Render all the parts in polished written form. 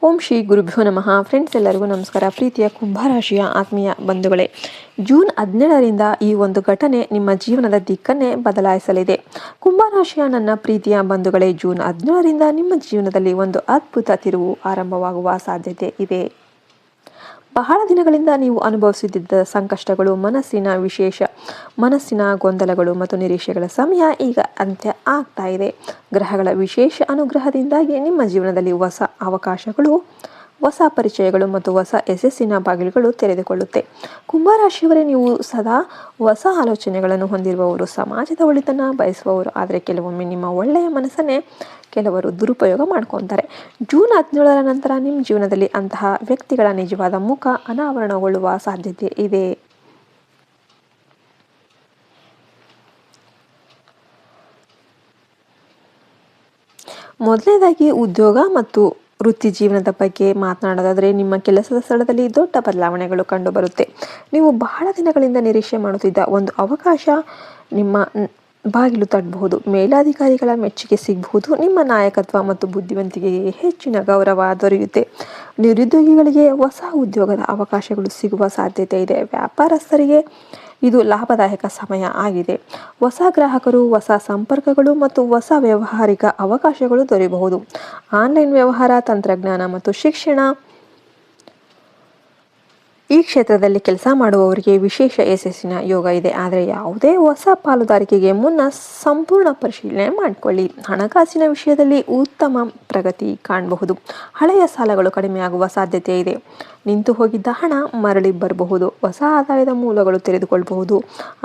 ಓಂ ಶ್ರೀ ಗುರುಭ್ಯೋ ನಮಃ. ಫ್ರೆಂಡ್ಸ್, ಎಲ್ಲರಿಗೂ ನಮಸ್ಕಾರ. ಪ್ರೀತಿಯ ಕುಂಭರಾಶಿಯ ಆತ್ಮೀಯ ಬಂಧುಗಳೇ, ಜೂನ್ 17ರಿಂದ ಈ ಒಂದು ಘಟನೆ ನಿಮ್ಮ ಜೀವನದ ದಿಕ್ಕನ್ನೇ ಬದಲಾಯಿಸಲಿದೆ. ಕುಂಭರಾಶಿಯ ನನ್ನ ಪ್ರೀತಿಯ ಬಂಧುಗಳೇ, ಜೂನ್ 17ರಿಂದ ನಿಮ್ಮ ಜೀವನದಲ್ಲಿ ಒಂದು ಅದ್ಭುತ ತಿರುವು ಆರಂಭವಾಗುವ ಸಾಧ್ಯತೆ ಇದೆ. ಬಹಳ ದಿನಗಳಿಂದ ನೀವು ಅನುಭವಿಸುತ್ತಿದ್ದ ಸಂಕಷ್ಟಗಳು, ಮನಸ್ಸಿನ ಗೊಂದಲಗಳು ಮತ್ತು ನಿರೀಕ್ಷೆಗಳ ಸಮಯ ಈಗ ಅಂತ್ಯ ಆಗ್ತಾ ಇದೆ. ಗ್ರಹಗಳ ವಿಶೇಷ ಅನುಗ್ರಹದಿಂದಾಗಿ ನಿಮ್ಮ ಜೀವನದಲ್ಲಿ ಹೊಸ ಅವಕಾಶಗಳು, ಹೊಸ ಪರಿಚಯಗಳು ಮತ್ತು ಹೊಸ ಯಶಸ್ಸಿನ ಬಾಗಿಲುಗಳು ತೆರೆದುಕೊಳ್ಳುತ್ತೆ. ಕುಂಭರಾಶಿಯವರೇ, ನೀವು ಸದಾ ಹೊಸ ಆಲೋಚನೆಗಳನ್ನು ಹೊಂದಿರುವವರು, ಸಮಾಜದ ಒಳಿತನ್ನು ಬಯಸುವವರು. ಆದರೆ ಕೆಲವೊಮ್ಮೆ ನಿಮ್ಮ ಒಳ್ಳೆಯ ಮನಸ್ಸನ್ನೇ ಕೆಲವರು ದುರುಪಯೋಗ ಮಾಡ್ಕೊತಾರೆ. ಜೂನ್ 17ರ ನಂತರ ನಿಮ್ಮ ಜೀವನದಲ್ಲಿ ಅಂತಹ ವ್ಯಕ್ತಿಗಳ ನಿಜವಾದ ಮುಖ ಅನಾವರಣಗೊಳ್ಳುವ ಸಾಧ್ಯತೆ ಇದೆ. ಮೊದಲನೇದಾಗಿ ಉದ್ಯೋಗ ಮತ್ತು ವೃತ್ತಿ ಜೀವನದ ಬಗ್ಗೆ ಮಾತನಾಡೋದಾದರೆ, ನಿಮ್ಮ ಕೆಲಸದ ಸ್ಥಳದಲ್ಲಿ ದೊಡ್ಡ ಬದಲಾವಣೆಗಳು ಕಂಡುಬರುತ್ತೆ. ನೀವು ಬಹಳ ದಿನಗಳಿಂದ ನಿರೀಕ್ಷೆ ಮಾಡುತ್ತಿದ್ದ ಒಂದು ಅವಕಾಶ ನಿಮ್ಮ ಬಾಗಿಲು ತಟ್ಟಬಹುದು. ಮೇಲಾಧಿಕಾರಿಗಳ ಮೆಚ್ಚುಗೆ ಸಿಗಬಹುದು. ನಿಮ್ಮ ನಾಯಕತ್ವ ಮತ್ತು ಬುದ್ಧಿವಂತಿಕೆಗೆ ಹೆಚ್ಚಿನ ಗೌರವ ದೊರೆಯುತ್ತೆ. ನಿರುದ್ಯೋಗಿಗಳಿಗೆ ಹೊಸ ಉದ್ಯೋಗದ ಅವಕಾಶಗಳು ಸಿಗುವ ಸಾಧ್ಯತೆ ಇದೆ. ವ್ಯಾಪಾರಸ್ಥರಿಗೆ ಇದು ಲಾಭದಾಯಕ ಸಮಯ ಆಗಿದೆ. ಹೊಸ ಗ್ರಾಹಕರು, ಹೊಸ ಸಂಪರ್ಕಗಳು ಮತ್ತು ಹೊಸ ವ್ಯಾವಹಾರಿಕ ಅವಕಾಶಗಳು ದೊರೆಯಬಹುದು. ಆನ್ಲೈನ್ ವ್ಯವಹಾರ, ತಂತ್ರಜ್ಞಾನ ಮತ್ತು ಶಿಕ್ಷಣ, ಈ ಕ್ಷೇತ್ರದಲ್ಲಿ ಕೆಲಸ ಮಾಡುವವರಿಗೆ ವಿಶೇಷ ಯಶಸ್ಸಿನ ಯೋಗ ಇದೆ. ಆದರೆ ಯಾವುದೇ ಹೊಸ ಪಾಲುದಾರಿಕೆಗೆ ಮುನ್ನ ಸಂಪೂರ್ಣ ಪರಿಶೀಲನೆ ಮಾಡಿಕೊಳ್ಳಿ. ಹಣಕಾಸಿನ ವಿಷಯದಲ್ಲಿ ಉತ್ತಮ ಪ್ರಗತಿ ಕಾಣಬಹುದು. ಹಳೆಯ ಸಾಲಗಳು ಕಡಿಮೆಯಾಗುವ ಸಾಧ್ಯತೆ ಇದೆ. ನಿಂತು ಹೋಗಿದ್ದ ಹಣ ಮರಳಿ ಬರಬಹುದು. ಹೊಸ ಆದಾಯದ ಮೂಲಗಳು ತೆರೆದುಕೊಳ್ಳಬಹುದು.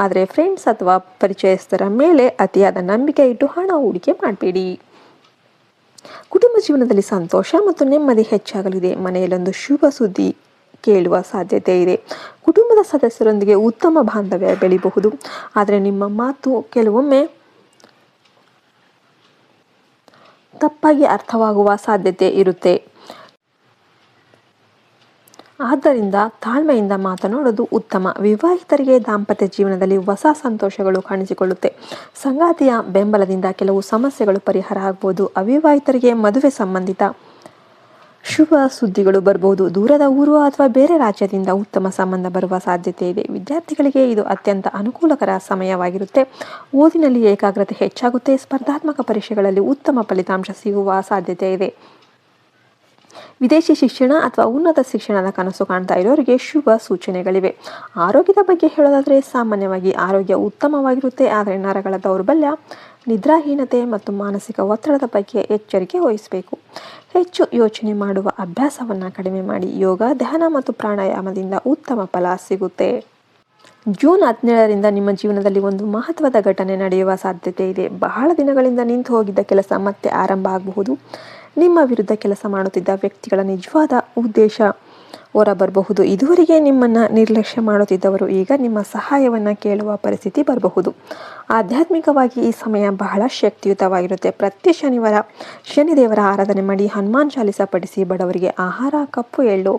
ಆದರೆ ಫ್ರೆಂಡ್ಸ್ ಅಥವಾ ಪರಿಚಯಸ್ಥರ ಮೇಲೆ ಅತಿಯಾದ ನಂಬಿಕೆ ಇಟ್ಟು ಹಣ ಹೂಡಿಕೆ ಮಾಡಬೇಡಿ. ಕುಟುಂಬ ಜೀವನದಲ್ಲಿ ಸಂತೋಷ ಮತ್ತು ನೆಮ್ಮದಿ ಹೆಚ್ಚಾಗಲಿದೆ. ಮನೆಯಲ್ಲೊಂದು ಶುಭ ಸುದ್ದಿ ಕೇಳುವ ಸಾಧ್ಯತೆ ಇದೆ. ಕುಟುಂಬದ ಸದಸ್ಯರೊಂದಿಗೆ ಉತ್ತಮ ಬಾಂಧವ್ಯ ಬೆಳೆಯಬಹುದು. ಆದರೆ ನಿಮ್ಮ ಮಾತು ಕೆಲವೊಮ್ಮೆ ತಪ್ಪಾಗಿ ಅರ್ಥವಾಗುವ ಸಾಧ್ಯತೆ ಇರುತ್ತೆ. ಆದ್ದರಿಂದ ತಾಳ್ಮೆಯಿಂದ ಮಾತನಾಡೋದು ಉತ್ತಮ. ವಿವಾಹಿತರಿಗೆ ದಾಂಪತ್ಯ ಜೀವನದಲ್ಲಿ ಹೊಸ ಸಂತೋಷಗಳು ಕಾಣಿಸಿಕೊಳ್ಳುತ್ತೆ. ಸಂಗಾತಿಯ ಬೆಂಬಲದಿಂದ ಕೆಲವು ಸಮಸ್ಯೆಗಳು ಪರಿಹಾರ ಆಗಬಹುದು. ಅವಿವಾಹಿತರಿಗೆ ಮದುವೆ ಸಂಬಂಧಿತ ಶುಭ ಸುದ್ದಿಗಳು ಬರಬಹುದು. ದೂರದ ಊರು ಅಥವಾ ಬೇರೆ ರಾಜ್ಯದಿಂದ ಉತ್ತಮ ಸಂಬಂಧ ಬರುವ ಸಾಧ್ಯತೆ ಇದೆ. ವಿದ್ಯಾರ್ಥಿಗಳಿಗೆ ಇದು ಅತ್ಯಂತ ಅನುಕೂಲಕರ ಸಮಯವಾಗಿರುತ್ತೆ. ಓದಿನಲ್ಲಿ ಏಕಾಗ್ರತೆ ಹೆಚ್ಚಾಗುತ್ತೆ. ಸ್ಪರ್ಧಾತ್ಮಕ ಪರೀಕ್ಷೆಗಳಲ್ಲಿ ಉತ್ತಮ ಫಲಿತಾಂಶ ಸಿಗುವ ಸಾಧ್ಯತೆ ಇದೆ. ವಿದೇಶಿ ಶಿಕ್ಷಣ ಅಥವಾ ಉನ್ನತ ಶಿಕ್ಷಣದ ಕನಸು ಕಾಣ್ತಾ ಇರೋರಿಗೆ ಶುಭ ಸೂಚನೆಗಳಿವೆ. ಆರೋಗ್ಯದ ಬಗ್ಗೆ ಹೇಳೋದಾದರೆ, ಸಾಮಾನ್ಯವಾಗಿ ಆರೋಗ್ಯ ಉತ್ತಮವಾಗಿರುತ್ತೆ. ಆದರೆ ನರಗಳ ದೌರ್ಬಲ್ಯ, ನಿದ್ರಾಹೀನತೆ ಮತ್ತು ಮಾನಸಿಕ ಒತ್ತಡದ ಬಗ್ಗೆ ಎಚ್ಚರಿಕೆ ವಹಿಸಬೇಕು. ಹೆಚ್ಚು ಯೋಚನೆ ಮಾಡುವ ಅಭ್ಯಾಸವನ್ನು ಕಡಿಮೆ ಮಾಡಿ. ಯೋಗ, ಧ್ಯಾನ ಮತ್ತು ಪ್ರಾಣಾಯಾಮದಿಂದ ಉತ್ತಮ ಫಲ ಸಿಗುತ್ತೆ. ಜೂನ್ 17ರಿಂದ ನಿಮ್ಮ ಜೀವನದಲ್ಲಿ ಒಂದು ಮಹತ್ವದ ಘಟನೆ ನಡೆಯುವ ಸಾಧ್ಯತೆ ಇದೆ. ಬಹಳ ದಿನಗಳಿಂದ ನಿಂತು ಹೋಗಿದ್ದ ಕೆಲಸ ಮತ್ತೆ ಆರಂಭ ಆಗಬಹುದು. ನಿಮ್ಮ ವಿರುದ್ಧ ಕೆಲಸ ಮಾಡುತ್ತಿದ್ದ ವ್ಯಕ್ತಿಗಳ ನಿಜವಾದ ಉದ್ದೇಶ ಹೊರಬರಬಹುದು. ಇದುವರೆಗೆ ನಿಮ್ಮನ್ನು ನಿರ್ಲಕ್ಷ್ಯ ಮಾಡುತ್ತಿದ್ದವರು ಈಗ ನಿಮ್ಮ ಸಹಾಯವನ್ನು ಕೇಳುವ ಪರಿಸ್ಥಿತಿ ಬರಬಹುದು. ಆಧ್ಯಾತ್ಮಿಕವಾಗಿ ಈ ಸಮಯ ಬಹಳ ಶಕ್ತಿಯುತವಾಗಿರುತ್ತೆ. ಪ್ರತಿ ಶನಿವಾರ ಶನಿದೇವರ ಆರಾಧನೆ ಮಾಡಿ, ಹನುಮಾನ್ ಚಾಲಿಸ ಪಠಿಸಿ, ಬಡವರಿಗೆ ಆಹಾರ, ಕಪ್ಪು ಎಳ್ಳು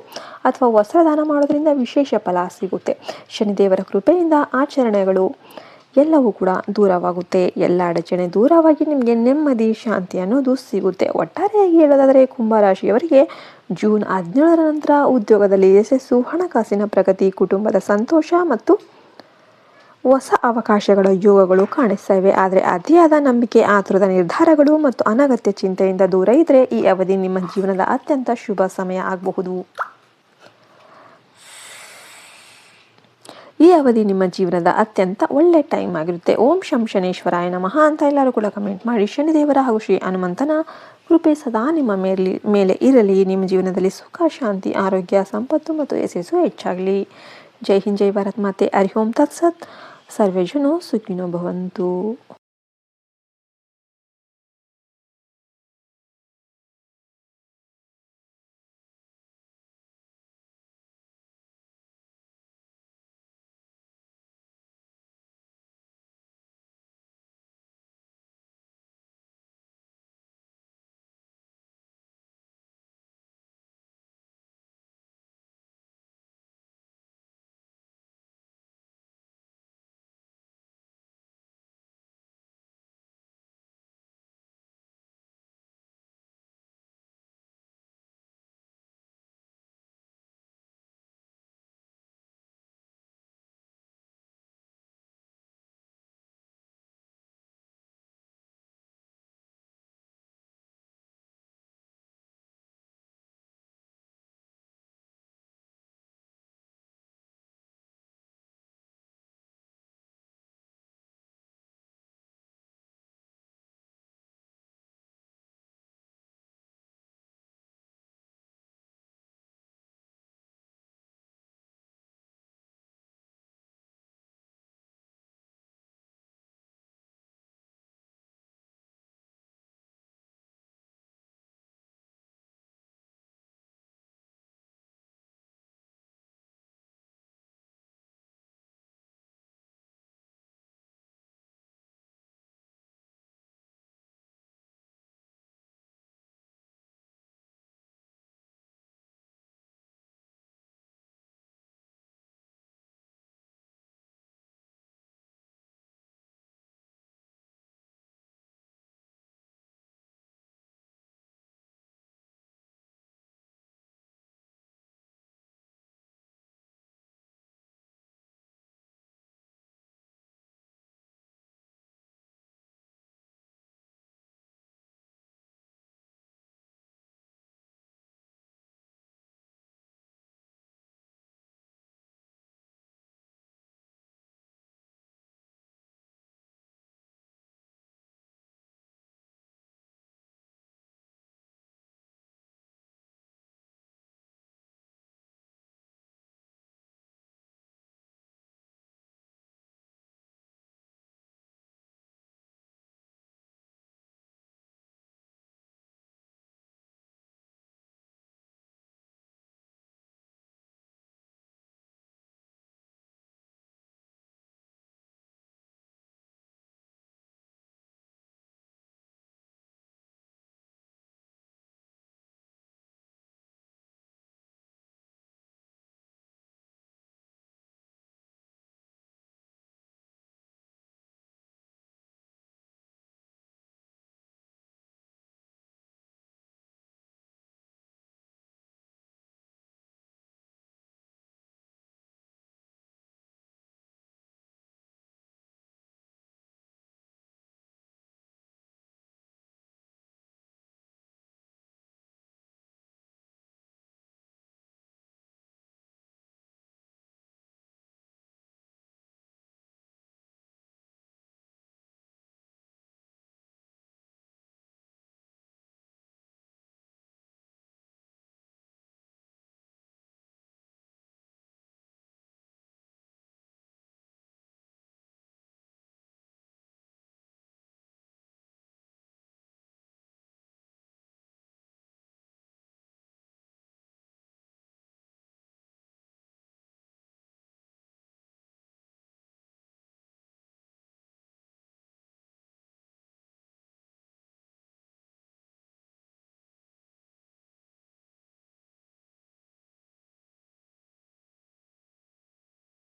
ಅಥವಾ ವಸ್ತ್ರದಾನ ಮಾಡೋದ್ರಿಂದ ವಿಶೇಷ ಫಲ ಸಿಗುತ್ತೆ. ಶನಿದೇವರ ಕೃಪೆಯಿಂದ ಆಚರಣೆಗಳು ಎಲ್ಲವೂ ಕೂಡ ದೂರವಾಗುತ್ತೆ. ಎಲ್ಲ ಅಡಚಣೆ ದೂರವಾಗಿ ನಿಮಗೆ ನೆಮ್ಮದಿ, ಶಾಂತಿ ಅನ್ನೋದು ಸಿಗುತ್ತೆ. ಒಟ್ಟಾರೆಯಾಗಿ ಹೇಳೋದಾದರೆ, ಕುಂಭರಾಶಿಯವರಿಗೆ ಜೂನ್ 17ರ ನಂತರ ಉದ್ಯೋಗದಲ್ಲಿ ಯಶಸ್ಸು, ಹಣಕಾಸಿನ ಪ್ರಗತಿ, ಕುಟುಂಬದ ಸಂತೋಷ ಮತ್ತು ಹೊಸ ಅವಕಾಶಗಳ ಯೋಗಗಳು ಕಾಣಿಸ್ತಾ ಇವೆ. ಆದರೆ ಅತಿಯಾದ ನಂಬಿಕೆ, ಆತುರದ ನಿರ್ಧಾರಗಳು ಮತ್ತು ಅನಗತ್ಯ ಚಿಂತೆಯಿಂದ ದೂರ ಇದ್ದರೆ ಈ ಅವಧಿ ನಿಮ್ಮ ಜೀವನದ ಅತ್ಯಂತ ಶುಭ ಸಮಯ ಆಗಬಹುದು. ಈ ಅವಧಿ ನಿಮ್ಮ ಜೀವನದ ಅತ್ಯಂತ ಒಳ್ಳೆ ಟೈಮ್ ಆಗಿರುತ್ತೆ. ಓಂ ಶಂ ಶನೇಶ್ವರಾಯ ನಮಃ ಅಂತ ಎಲ್ಲರೂ ಕೂಡ ಕಮೆಂಟ್ ಮಾಡಿ. ಶನಿದೇವರ ಹಾಗೂ ಶ್ರೀ ಹನುಮಂತನ ಕೃಪೆ ಸದಾ ನಿಮ್ಮ ಮೇಲೆ ಇರಲಿ. ನಿಮ್ಮ ಜೀವನದಲ್ಲಿ ಸುಖ, ಶಾಂತಿ, ಆರೋಗ್ಯ, ಸಂಪತ್ತು ಮತ್ತು ಯಶಸ್ಸು ಹೆಚ್ಚಾಗಲಿ. ಜೈ ಹಿಂದ್, ಜೈ ಭಾರತ್ ಮಾತೆ. ಹರಿ ಓಂ ತತ್ಸತ್. ಸರ್ವೇ ಜನೋ ಸುಖಿನೋ ಭವಂತು.